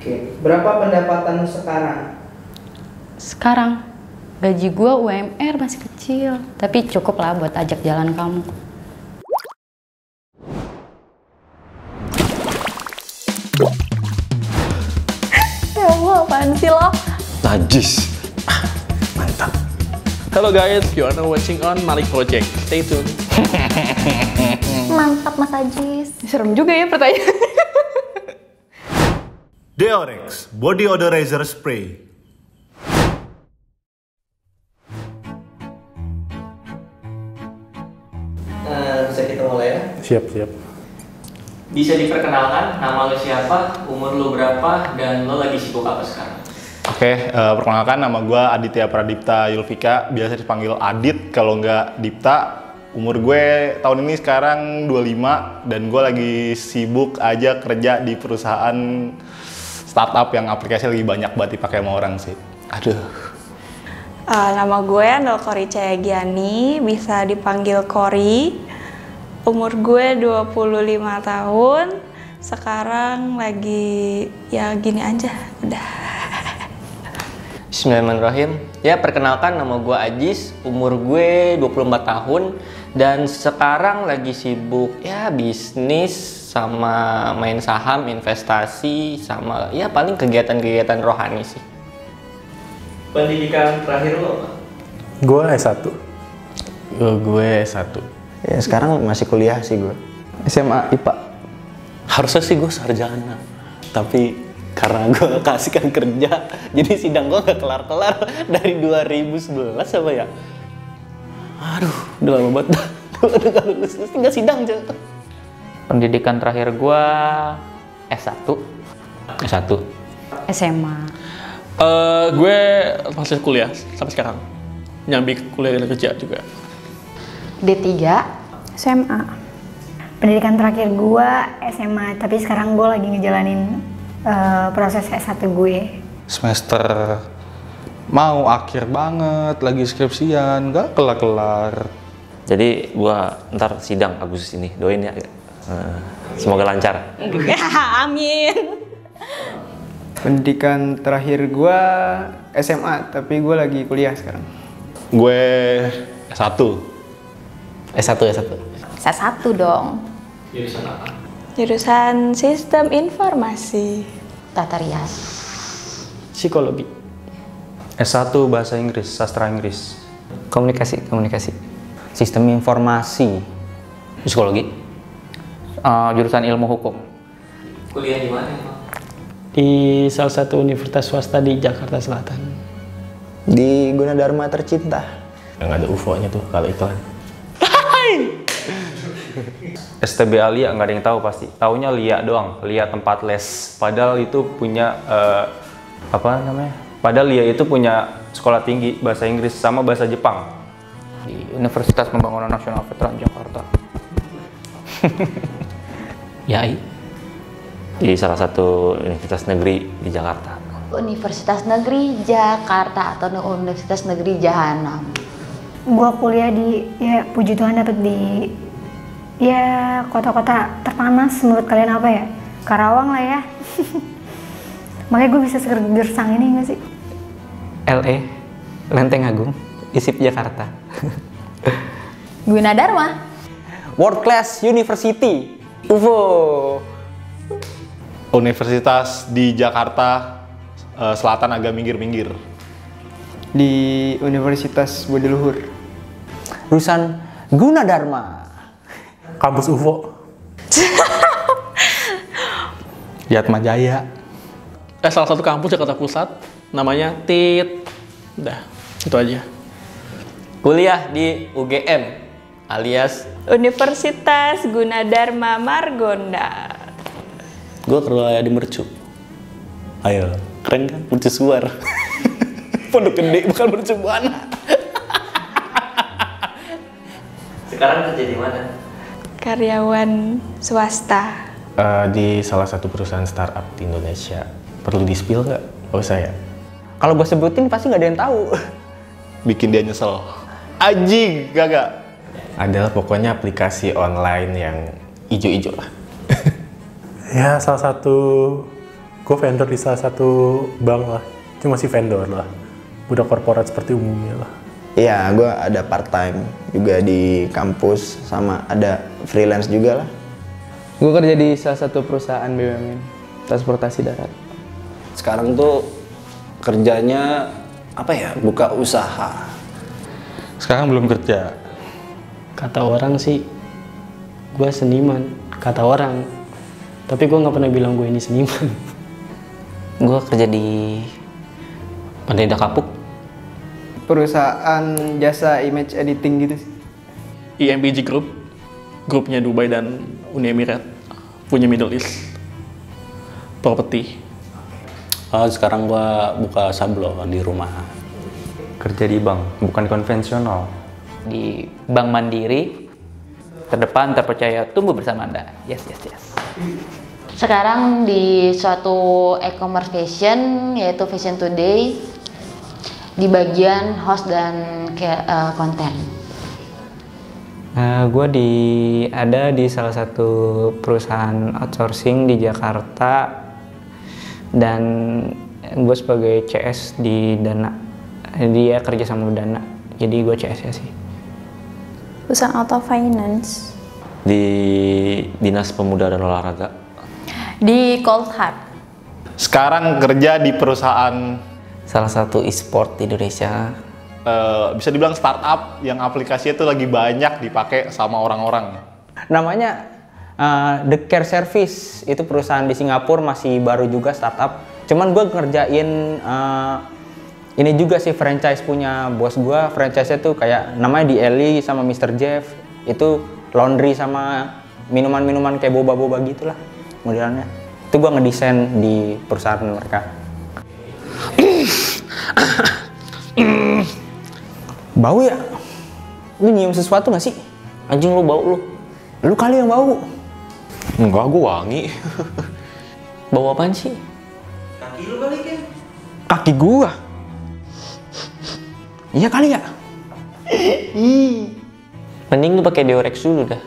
Oke, berapa pendapatan sekarang? Sekarang gaji gue UMR masih kecil, tapi cukup lah buat ajak jalan kamu. Ya Allah, apaan sih lo? Najis. Mantap. Hello guys, you are now watching on Malik Project. Stay tuned. Mantap Mas Ajis. Serem juga ya pertanyaan. Deorex Body Odorizer Spray. Bisa kita mulai ya? Siap. Bisa diperkenalkan nama lo siapa, umur lo berapa, dan lo lagi sibuk apa sekarang? Oke, perkenalkan nama gue Aditya Pradipta Yulvika, biasa dipanggil Adit kalau nggak Dipta. Umur gue tahun ini sekarang 25 dan gue lagi sibuk aja kerja di perusahaan startup yang aplikasi lagi banyak banget dipakai sama orang sih. Aduh. Nama gue Andol Kori Cayagiani, bisa dipanggil Kori. Umur gue 25 tahun, sekarang lagi ya gini aja, udah. Bismillahirrahmanirrahim. Ya, perkenalkan nama gue Ajis, umur gue 24 tahun, dan sekarang lagi sibuk ya bisnis sama main saham, investasi, sama ya paling kegiatan-kegiatan rohani sih. Pendidikan terakhir lo apa? Gue S1. Gue S1. Ya sekarang masih kuliah sih gue. SMA IPA. Harusnya sih gue sarjana, tapi karena gue kasihkan kerja, jadi sidang gue gak kelar-kelar dari 2011 apa ya? Aduh, udah lama banget. Udah gak lulus, tinggal sidang aja. Pendidikan terakhir gue S1. SMA. Gue masih kuliah sampai sekarang, nyambi kuliah dan kerja juga. D3. SMA. Pendidikan terakhir gue SMA, tapi sekarang gue lagi ngejalanin proses S1 gue. Semester mau akhir banget, lagi skripsian, nggak kelar-kelar. Jadi gua ntar sidang Agustus ini, doain ya. Semoga lancar. Amin. Pendidikan terakhir gue SMA, tapi gue lagi kuliah sekarang. Gue S1. S1 dong. Jurusan apa? Jurusan Sistem Informasi. Tata rias. Psikologi. S1 Bahasa Inggris, Sastra Inggris. Komunikasi. Sistem Informasi. Psikologi. Jurusan Ilmu Hukum. Kuliah di mana emang? Di salah satu universitas swasta di Jakarta Selatan. Di Gunadarma Tercinta. Yang ada UFO-nya tuh kalau iklan. STB Alia nggak ada yang tahu pasti. Taunya Lia doang, Lia tempat les. Padahal itu punya Padahal Lia itu punya sekolah tinggi bahasa Inggris sama bahasa Jepang di Universitas Pembangunan Nasional Veteran Jakarta. YAI. Di salah satu universitas negeri di Jakarta. Universitas Negeri Jakarta atau Universitas Negeri Jahanam. Gue kuliah di, ya puji Tuhan dapet di, ya kota-kota terpanas menurut kalian apa ya? Karawang lah ya. Makanya gue bisa seger gersang ini gak sih? LE, Lenteng Agung, ISIP Jakarta. Gunadarma. World Class University. UFO. Universitas di Jakarta Selatan agak minggir-minggir. Di Universitas Bodiluhur. Jurusan Gunadarma. Kampus UFO. di Atmajaya. Salah satu kampus Jakarta Pusat, namanya TIT. Udah, itu aja. Kuliah di UGM alias Universitas Gunadarma Margonda. Gue kuliah di Mercu. Ayo, keren kan? Mercusuar. Pondok Gede, bukan Mercu Buana. sekarang kerja di mana? Karyawan swasta. Di salah satu perusahaan startup di Indonesia. Perlu di-spill nggak? Nggak usah ya? Kalau gue sebutin pasti nggak ada yang tahu. Bikin dia nyesel. Anjing, gak. Adalah pokoknya aplikasi online yang ijo-ijo lah. Ya, salah satu Gue vendor di salah satu bank lah. Cuma masih vendor lah. Udah korporat seperti umumnya lah. Iya, gue ada part time juga di kampus sama ada freelance juga lah. Gue kerja di salah satu perusahaan BUMN, transportasi darat. Sekarang tuh kerjanya apa ya? Buka usaha. Sekarang belum kerja. Kata orang sih, gue seniman. Kata orang. Tapi gue nggak pernah bilang gue ini seniman. Gue kerja di Pandai Kapuk. Perusahaan jasa image editing gitu sih. IMPG Group, grupnya Dubai dan Uni Emirat, punya Middle East, properti. Sekarang gua buka sablon di rumah. Kerja di bank, bukan konvensional. Di Bank Mandiri, terdepan, terpercaya, tumbuh bersama Anda. Yes. Sekarang di suatu e-commerce fashion, yaitu Fashion Today, di bagian host dan konten. Gue ada di salah satu perusahaan outsourcing di Jakarta dan gue sebagai CS di Dana. Dia kerja sama Dana, jadi gue CS ya sih. Perusahaan auto finance. Di Dinas Pemuda dan Olahraga. Di Cold Heart. Sekarang kerja di perusahaan salah satu e-sport di Indonesia. Bisa dibilang startup yang aplikasinya itu lagi banyak dipakai sama orang-orang. Namanya The Care Service, itu perusahaan di Singapura, masih baru juga startup. Cuman gue ngerjain ini juga sih franchise punya bos gue. Franchise-nya tuh kayak namanya di Eli sama Mr. Jeff. Itu laundry sama minuman-minuman kayak boba-boba gitulah modelannya. Itu gue ngedesain di perusahaan mereka. Bau ya? Lu nyium sesuatu gak sih? Anjing, lu bau lu. Lu kali yang bau. Enggak, gua wangi. Bau apaan sih? Kaki lu kali kan? Kaki gua. Iya kali ya? Mending lu pakai Deorex dulu dah.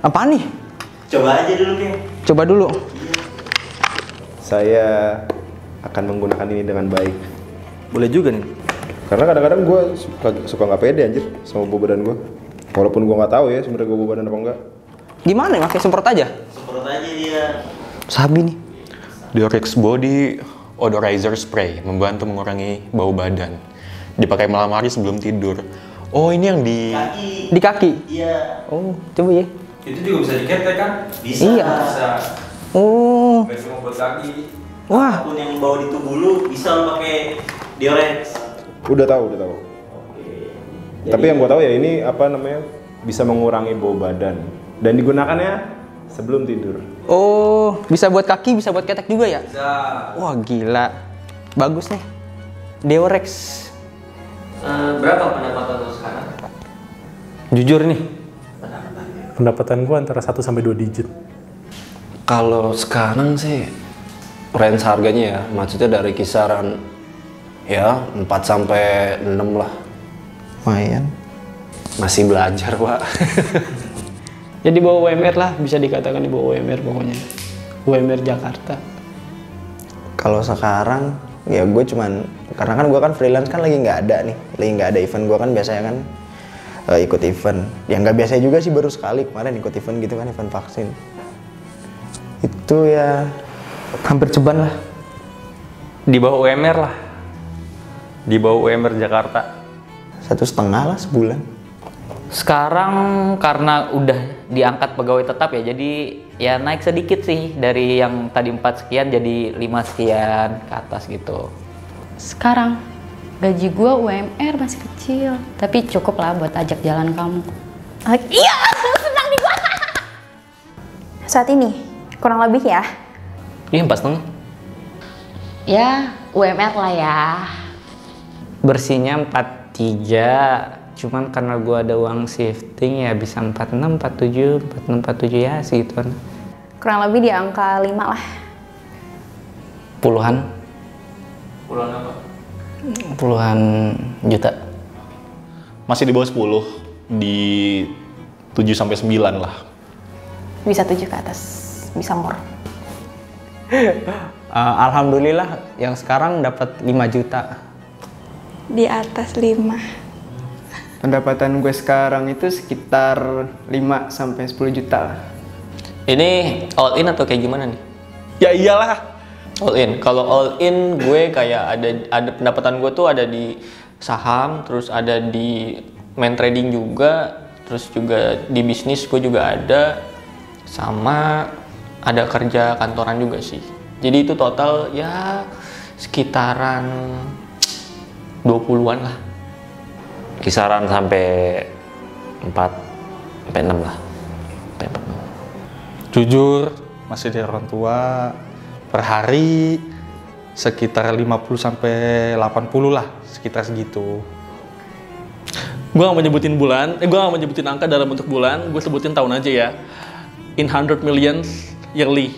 Apaan nih? Coba aja dulu, Ken. Coba dulu. Saya akan menggunakan ini dengan baik. Boleh juga nih. Karena kadang-kadang gue suka nggak pede anjir sama bau badan gue. Walaupun gue nggak tahu ya sebenarnya gue bau badan apa enggak. Gimana ya? Pakai semprot aja? Semprot aja dia. Sabi nih. Deorex Body Odorizer Spray membantu mengurangi bau badan. Dipakai malam hari sebelum tidur. Oh, ini yang di kaki. Di kaki? Iya. Oh, coba ya. Itu juga bisa diketek kan? Bisa. Iya. Bisa. Oh. Nggak cuma buat kaki. Wah. Apapun yang bau di tubuh lu bisa lu pakai Deorex. Udah tahu. Tapi yang gue tahu ya ini apa namanya bisa mengurangi bau badan dan digunakannya sebelum tidur. Oh, bisa buat kaki, bisa buat ketek juga ya? Bisa. Wah, gila. Bagus nih. Deorex. Berapa pendapatan lu sekarang? Jujur nih. Pendapatan gue antara 1 sampai 2 digit. Kalau sekarang sih range harganya ya, maksudnya dari kisaran ya 4 sampai 6 lah. Lumayan. Masih belajar, Pak. Ya di bawah UMR lah, bisa dikatakan di bawah UMR pokoknya. UMR Jakarta. Kalau sekarang ya gue cuman karena kan gue kan freelance kan lagi nggak ada event. Gue kan biasanya kan ikut event. Yang nggak biasa juga sih, baru sekali kemarin ikut event gitu kan, event vaksin. Itu ya Hampir ceban lah. Di bawah UMR lah. Di bawah UMR Jakarta. 1,5 lah sebulan. Sekarang karena udah diangkat pegawai tetap ya, jadi ya naik sedikit sih dari yang tadi 4 sekian jadi 5 sekian ke atas gitu. Sekarang gaji gue UMR masih kecil, tapi cukup lah buat ajak jalan kamu. Iya, senang nih gua. Saat ini kurang lebih ya. Iya, 4,5. Ya UMR lah ya. Bersihnya 43. Cuman karena gua ada uang shifting ya bisa 46, 47, 46, 47 ya segituan. Kurang lebih di angka 5 lah. Puluhan? Puluhan apa? Puluhan juta. Masih di bawah 10, di 7 sampai 9 lah. Bisa 7 ke atas, bisa more. Alhamdulillah yang sekarang dapat 5 juta. Di atas 5. Pendapatan gue sekarang itu sekitar 5 sampai 10 juta lah. Ini all in atau kayak gimana nih? Ya iyalah. All in. Kalau all in gue kayak ada pendapatan gue tuh ada di saham, terus ada di main trading juga, terus juga di bisnis gue juga ada, sama ada kerja kantoran juga sih. Jadi itu total ya sekitaran 20-an lah. Kisaran sampai 4 sampai 6 lah. Jujur, masih dari orang tua, per hari sekitar 50 sampai 80 lah, sekitar segitu. Gue gak mau nyebutin bulan, gue gak mau nyebutin angka dalam bentuk bulan, gue sebutin tahun aja ya. In 100 millions yearly.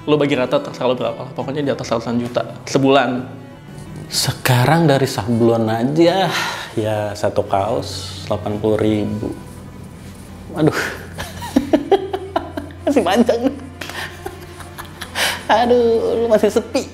Lo bagi rata terserah lo berapa, pokoknya di atas 100 juta sebulan. Sekarang dari sablon aja ya satu kaos 80.000. Aduh. Masih panjang. Aduh, lu masih sepi.